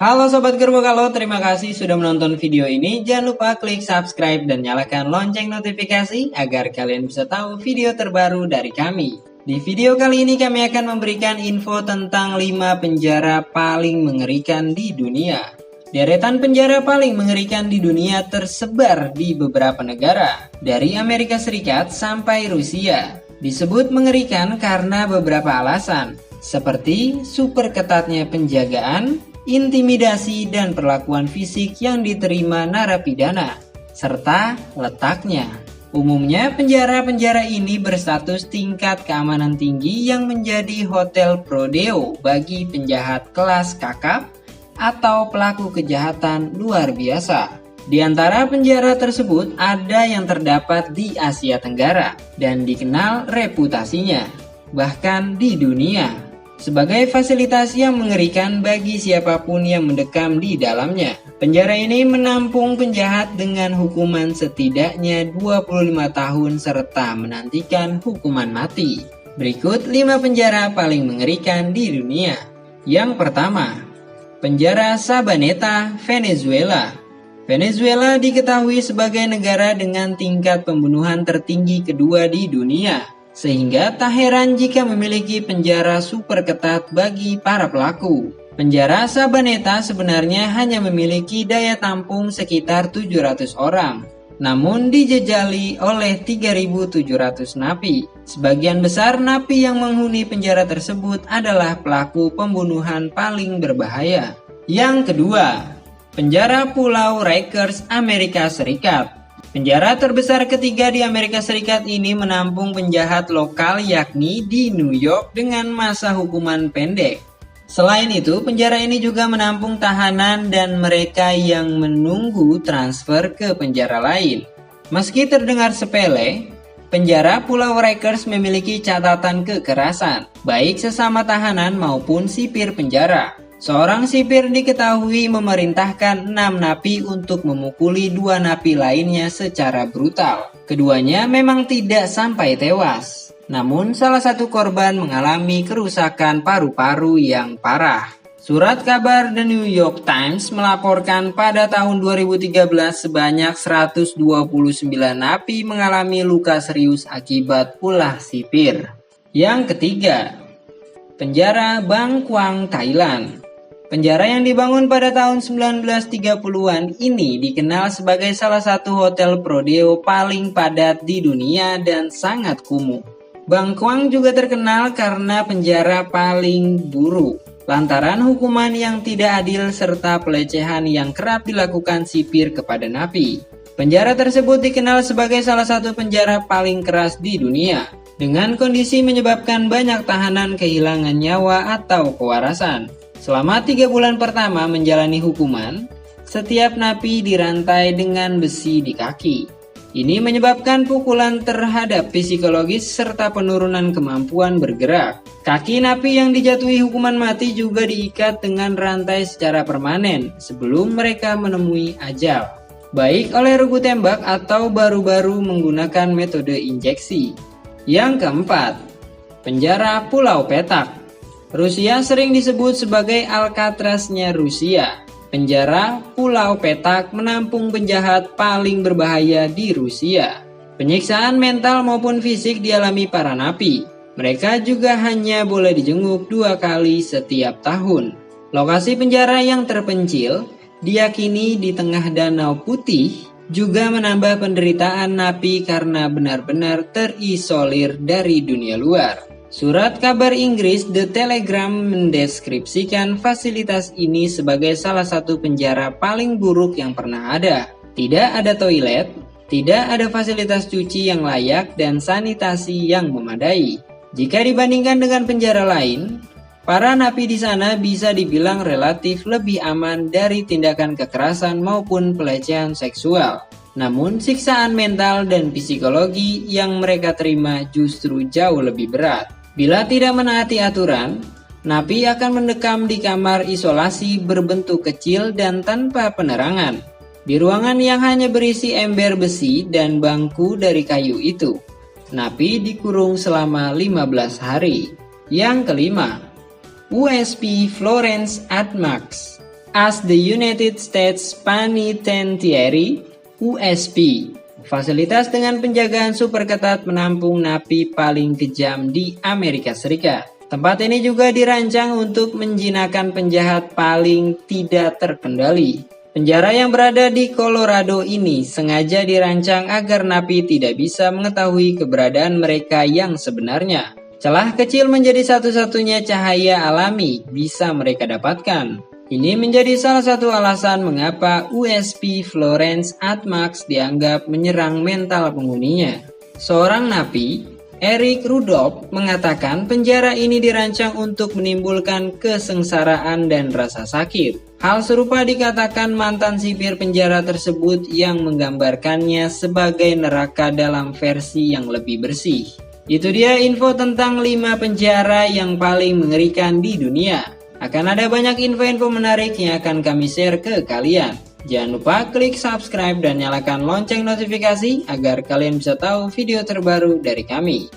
Halo Sobat Gerbokalo, terima kasih sudah menonton video ini. Jangan lupa klik subscribe dan nyalakan lonceng notifikasi agar kalian bisa tahu video terbaru dari kami. Di video kali ini kami akan memberikan info tentang 5 penjara paling mengerikan di dunia. Deretan penjara paling mengerikan di dunia tersebar di beberapa negara, dari Amerika Serikat sampai Rusia. Disebut mengerikan karena beberapa alasan, seperti super ketatnya penjagaan, intimidasi dan perlakuan fisik yang diterima narapidana, serta letaknya. Umumnya penjara-penjara ini berstatus tingkat keamanan tinggi yang menjadi hotel prodeo bagi penjahat kelas kakap atau pelaku kejahatan luar biasa. Di antara penjara tersebut ada yang terdapat di Asia Tenggara dan dikenal reputasinya, bahkan di dunia, sebagai fasilitas yang mengerikan bagi siapapun yang mendekam di dalamnya. Penjara ini menampung penjahat dengan hukuman setidaknya 25 tahun serta menantikan hukuman mati. Berikut 5 penjara paling mengerikan di dunia. Yang pertama, penjara Sabaneta, Venezuela. Venezuela diketahui sebagai negara dengan tingkat pembunuhan tertinggi kedua di dunia, sehingga tak heran jika memiliki penjara super ketat bagi para pelaku. Penjara Sabaneta sebenarnya hanya memiliki daya tampung sekitar 700 orang, namun dijejali oleh 3.700 napi. Sebagian besar napi yang menghuni penjara tersebut adalah pelaku pembunuhan paling berbahaya. Yang kedua, penjara Pulau Rikers, Amerika Serikat. Penjara terbesar ketiga di Amerika Serikat ini menampung penjahat lokal yakni di New York dengan masa hukuman pendek. Selain itu, penjara ini juga menampung tahanan dan mereka yang menunggu transfer ke penjara lain. Meski terdengar sepele, penjara Pulau Rikers memiliki catatan kekerasan, baik sesama tahanan maupun sipir penjara. Seorang sipir diketahui memerintahkan 6 napi untuk memukuli 2 napi lainnya secara brutal. Keduanya memang tidak sampai tewas, namun salah satu korban mengalami kerusakan paru-paru yang parah. Surat kabar The New York Times melaporkan pada tahun 2013 sebanyak 129 napi mengalami luka serius akibat ulah sipir. Yang ketiga, penjara Bangkwang, Thailand. Penjara yang dibangun pada tahun 1930-an ini dikenal sebagai salah satu hotel prodeo paling padat di dunia dan sangat kumuh. Bangkwang juga terkenal karena penjara paling buruk, lantaran hukuman yang tidak adil serta pelecehan yang kerap dilakukan sipir kepada napi. Penjara tersebut dikenal sebagai salah satu penjara paling keras di dunia, dengan kondisi menyebabkan banyak tahanan kehilangan nyawa atau kewarasan. Selama 3 bulan pertama menjalani hukuman, setiap napi dirantai dengan besi di kaki. Ini menyebabkan pukulan terhadap psikologis serta penurunan kemampuan bergerak. Kaki napi yang dijatuhi hukuman mati juga diikat dengan rantai secara permanen sebelum mereka menemui ajal, baik oleh regu tembak atau baru-baru menggunakan metode injeksi. Yang keempat, penjara Pulau Petak. Rusia sering disebut sebagai Alcatraz-nya Rusia. Penjara Pulau Petak menampung penjahat paling berbahaya di Rusia. Penyiksaan mental maupun fisik dialami para napi. Mereka juga hanya boleh dijenguk 2 kali setiap tahun. Lokasi penjara yang terpencil, diyakini di tengah Danau Putih, juga menambah penderitaan napi karena benar-benar terisolir dari dunia luar. Surat kabar Inggris The Telegraph mendeskripsikan fasilitas ini sebagai salah satu penjara paling buruk yang pernah ada. Tidak ada toilet, tidak ada fasilitas cuci yang layak dan sanitasi yang memadai. Jika dibandingkan dengan penjara lain, para napi di sana bisa dibilang relatif lebih aman dari tindakan kekerasan maupun pelecehan seksual. Namun siksaan mental dan psikologi yang mereka terima justru jauh lebih berat. Bila tidak menaati aturan, napi akan mendekam di kamar isolasi berbentuk kecil dan tanpa penerangan, di ruangan yang hanya berisi ember besi dan bangku dari kayu itu. Napi dikurung selama 15 hari. Yang kelima, USP Florence at Max. as the United States Penitentiary (USP). Fasilitas dengan penjagaan super ketat menampung napi paling kejam di Amerika Serikat. Tempat ini juga dirancang untuk menjinakkan penjahat paling tidak terkendali. Penjara yang berada di Colorado ini sengaja dirancang agar napi tidak bisa mengetahui keberadaan mereka yang sebenarnya. Celah kecil menjadi satu-satunya cahaya alami bisa mereka dapatkan. Ini menjadi salah satu alasan mengapa USP Florence Atmax dianggap menyerang mental penghuninya. Seorang napi, Eric Rudolph, mengatakan penjara ini dirancang untuk menimbulkan kesengsaraan dan rasa sakit. Hal serupa dikatakan mantan sipir penjara tersebut yang menggambarkannya sebagai neraka dalam versi yang lebih bersih. Itu dia info tentang 5 penjara yang paling mengerikan di dunia. Akan ada banyak info-info menarik yang akan kami share ke kalian. Jangan lupa klik subscribe dan nyalakan lonceng notifikasi agar kalian bisa tahu video terbaru dari kami.